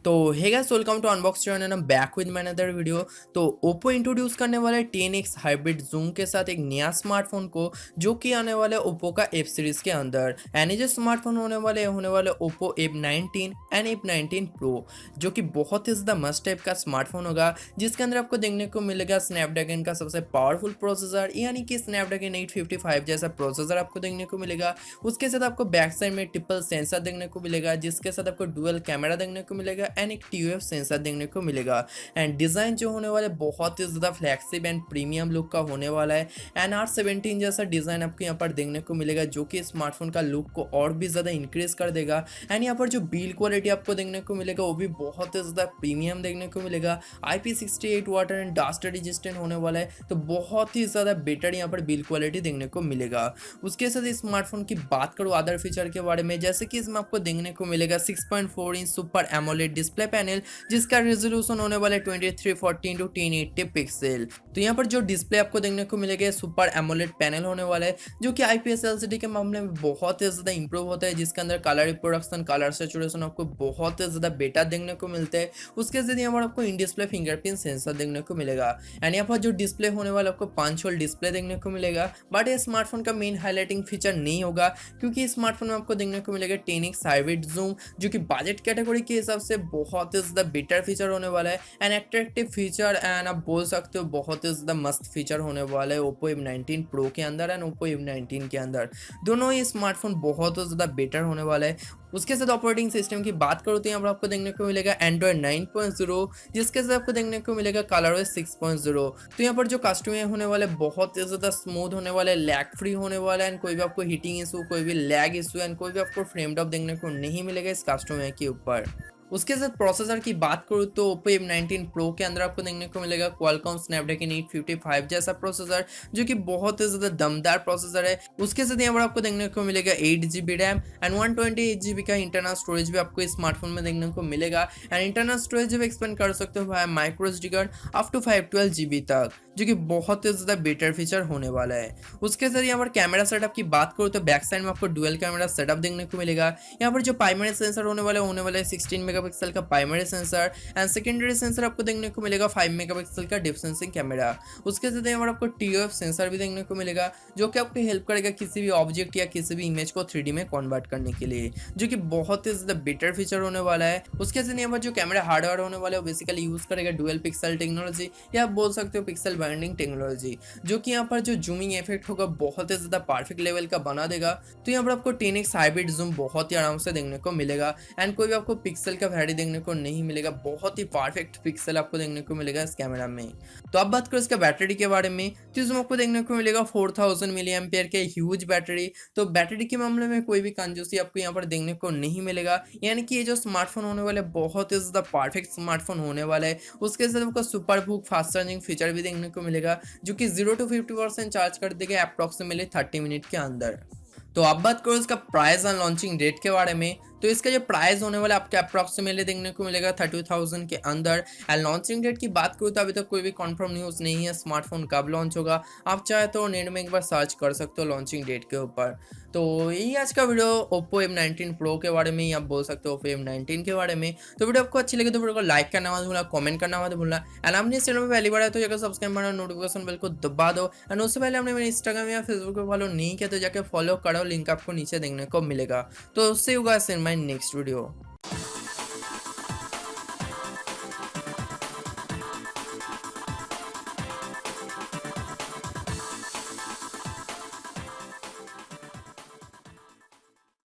तो hey guys, welcome to unbox channel and I am back with my another video. तो Oppo introduce करने वाला है 10x hybrid zoom के साथ एक नया स्मार्टफोन को, जो कि आने वाला है ओप्पो का एफ सीरीज के अंदर। एंड ये जो स्मार्टफोन होने वाले Oppo F19 and F19 pro, जो कि बहुत ही ज़्यादा मस्ट टाइप का स्मार्टफोन होगा, जिसके अंदर आपको देखने को मिलेगा स्नैपड्रैगन का सबसे पावरफुल प्रोसेसर, यानी कि स्नैपड्रैगन 855 जैसा प्रोसेसर आपको देखने को मिलेगा। उसके साथ आपको बैक साइड में ट्रिपल सेंसर देखने को मिलेगा, जिसके साथ आपको डुअल कैमरा देखने को मिलेगा एंड एक TOF सेंसर देखने को मिलेगा। एंड डिज़ाइन जो होने वाला है बहुत ही ज़्यादा फ्लैगशिप एंड प्रीमियम लुक का होने वाला है। एंड R17 जैसा डिज़ाइन आपको यहाँ पर देखने को मिलेगा, जो कि स्मार्टफोन का लुक को और भी ज़्यादा इंक्रीज कर देगा। एंड यहाँ पर जो बिल्ड क्वालिटी आपको देखने को मिलेगा वो भी बहुत ही ज़्यादा प्रीमियम देखने को मिलेगा। IP68 water and dust resistant होने वाला है, तो बहुत ही ज़्यादा बेटर यहाँ पर बिल्ड क्वालिटी देखने को मिलेगा। उसके साथ स्मार्टफोन की बात करूँ अदर फीचर के बारे में, जैसे कि इसमें आपको देखने को मिलेगा 6.4 inch super AMOLED display panel, जिसका रेजोल्यूशन होने वाला है 2340 टू 1080 पिक्सल। तो यहाँ पर जो डिस्प्ले आपको देखने को मिलेगा सुपर एमोलेड पैनल होने वाला है, जो कि IPS LCD के मामले में बहुत ही ज़्यादा इंप्रूव होता है, जिसके अंदर कलर रिप्रोडक्शन, कलर सेचुरेशन आपको बहुत ही ज़्यादा बेटर देखने को मिलते हैं। उसके साथ यहाँ पर आपको इन डिस्प्ले फिंगरप्रिंट सेंसर देखने को मिलेगा। एंड यहाँ पर जो डिस्प्ले होने वाला आपको 5 होल डिस्प्ले देखने को मिलेगा, बट ये स्मार्टफोन का मेन हाईलाइटिंग फीचर नहीं होगा, क्योंकि स्मार्टफोन में आपको देखने को मिलेगा 10x हाइब्रिड जूम, जो कि बजट कैटेगरी के हिसाब से बहुत ही ज़्यादा बेटर फीचर होने वाला है एंड अट्रैक्टिव फीचर, एंड आप बोल सकते हो बहुत ही ज़्यादा मस्त फीचर होने वाला है ओप्पो F19 प्रो के अंदर एंड ओप्पो F19 के अंदर। दोनों ही स्मार्टफोन बहुत ही ज़्यादा बेटर होने वाला है। उसके साथ ऑपरेटिंग सिस्टम की बात करो तो यहाँ पर आपको देखने को मिलेगा एंड्रॉइड 9.0, जिसके साथ आपको देखने को मिलेगा कलरओएस 6.0। तो यहाँ पर जो कस्टमर होने वाले बहुत ही ज़्यादा स्मूथ होने वाले, लैग फ्री होने वाला है, एंड कोई भी आपको हीटिंग इशू, कोई भी लैग इशू एंड कोई भी आपको फ्रेम ड्रॉप देखने को नहीं मिलेगा इस कस्टमर के ऊपर। उसके साथ प्रोसेसर की बात करूँ तो ओप्पो F19 प्रो के अंदर आपको देखने को मिलेगा क्वालकॉम स्नैपड्रैगन 855 जैसा प्रोसेसर, जो कि बहुत ही ज़्यादा दमदार प्रोसेसर है। उसके साथ यहाँ पर आपको देखने को मिलेगा 8GB रैम एंड 128GB का इंटरनल स्टोरेज भी आपको स्मार्टफोन में देखने को मिलेगा। एंड इंटरनल स्टोरेज भी एक्सपेंड कर सकते हो भाई micro SD card up to 512GB तक, जो कि बहुत ही ज़्यादा बेटर फीचर होने वाला है। उसके साथ यहाँ पर कैमरा सेटअप की बात करूँ तो बैक साइड में आपको डुअल कैमरा सेटअप देखने को मिलेगा। यहाँ पर जो प्राइमरी सेंसर होने वाला है 16 मेगापिक्सल का primary sensor and secondary sensor आपको देखने को मिलेगा 5 मेगापिक्सल का डिप सेंसिंग कैमरा। उसके साथ यहाँ पर आपको TOF सेंसर भी देखने को मिलेगा, जो कि आपको हेल्प करेगा किसी भी ऑब्जेक्ट या किसी भी इमेज को 3D में कन्वर्ट करने के लिए, जो कि बहुत ही ज़्यादा बेटर फीचर होने वाला है। उसके साथ यहाँ पर जो कैमरा हार्डवेयर होने वाला है वो बेसिकली यूज़ करेगा डुअल पिक्सल टेक्नोलॉजी, या आप बोल सकते हो पिक्सल बाइंडिंग टेक्नोलॉजी, जो कि यहाँ पर जो जूमिंग इफेक्ट होगा बहुत ही ज़्यादा परफेक्ट लेवल का बना देगा। तो यहाँ पर आपको 10x हाइब्रिड जूम बहुत ही आराम से देखने को मिलेगा एंड कोई भी आपको पिक्सल का वैरी देखने को नहीं मिलेगा, बहुत ही परफेक्ट पिक्सल आपको देखने को मिलेगा इस कैमरा में। तो अब बात करो इसका बैटरी के बारे में, तो इसमें आपको देखने को मिलेगा 4000 मिली एम्पियर के ह्यूज बैटरी। तो बैटरी के मामले में कोई भी कंजूसी आपको यहाँ पर देखने को नहीं मिलेगा, यानी कि ये जो स्मार्टफोन होने वाला है बहुत ही ज़्यादा परफेक्ट स्मार्टफोन होने वाला है। उसके साथ आपको super book fast charging feature भी देखने को मिलेगा, जो कि 0 to 50% चार्ज कर देगा अप्रॉक्सीमेटली 30 मिनट के अंदर। तो अब बात करो इसका प्राइस एंड लॉन्चिंग डेट के बारे में, तो इसका जो प्राइस होने वाला आपको अप्रॉक्सीमेटली देखने को मिलेगा 30,000 के अंदर। एंड लॉन्चिंग डेट की बात करूँ तो अभी तक कोई भी कंफर्म न्यूज़ नहीं है स्मार्टफोन कब लॉन्च होगा। आप चाहे तो नेट में एक बार सर्च कर सकते हो लॉन्चिंग डेट के ऊपर। तो यही आज का वीडियो ओप्पो F19 प्रो के बारे में, या आप बोल सकते हो ओप्पो F19 के बारे में। तो वीडियो आपको अच्छी लगे तो वीडियो को लाइक करना मत भूलना, कमेंट करना मत भूलना, एंड आपने इस चैनल में पहली बार है तो जाकर सब्सक्राइब करना, नोटिफिकेशन बेल को दबा दो। एंड उससे पहले हमने मेरे इंस्टाग्राम या फेसबुक पे फॉलो नहीं किया तो जाकर फॉलो करो, लिंक आपको नीचे देखने को मिलेगा। तो उससे होगा इन माय नेक्स्ट वीडियो।